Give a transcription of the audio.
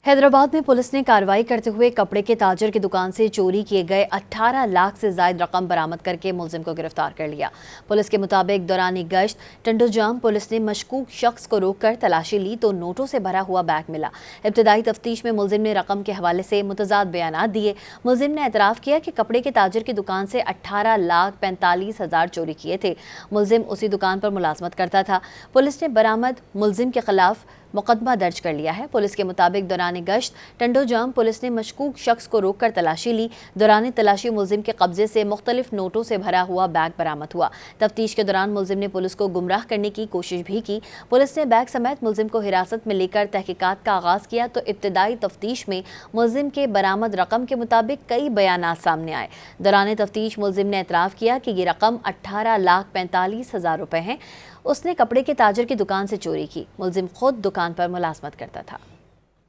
हैदराबाद में पुलिस ने कार्रवाई करते हुए कपड़े के ताजर की दुकान से चोरी किए गए 18 लाख से ज्यादा रकम बरामद करके मुलजिम को गिरफ्तार कर लिया। पुलिस के मुताबिक दौरान गश्त टंडोजाम पुलिस ने मशकूक शख्स को रोककर तलाशी ली तो नोटों से भरा हुआ बैग मिला। इब्तदाई तफ्तीश में मुलजिम ने रकम के हवाले से मुतजाद बयानात दिए। मुलजिम ने एतराफ़ किया कि कपड़े के ताजर की दुकान से 18,45,000 चोरी किए थे। मुलजिम उसी दुकान पर मुलाजमत करता था। पुलिस ने बरामद मुलजिम के खिलाफ मुकदमा दर्ज कर लिया है। पुलिस के मुताबिक दौरान गश्त टंडोजाम पुलिस ने मशकूक शख्स को रोककर तलाशी ली। दौरान तलाशी मुलजिम के कब्जे से मुख्तलिफ नोटों से भरा हुआ बैग बरामद हुआ। तफ्तीश के दौरान मुलजिम ने पुलिस को गुमराह करने की कोशिश भी की। पुलिस ने बैग समेत मुलजिम को हिरासत में लेकर तहकीकात का आगाज किया तो इब्तदाई तफ्तीश में मुलजिम के बरामद रकम के मुताबिक कई बयानात सामने आए। दौरान तफ्तीश मुलजिम ने एतराफ़ किया कि ये रकम 18,45,000 रुपए है। उसने कपड़े के ताजर की दुकान से चोरी की। मुलजिम खुद दुकान पर मुलाजमत करता था।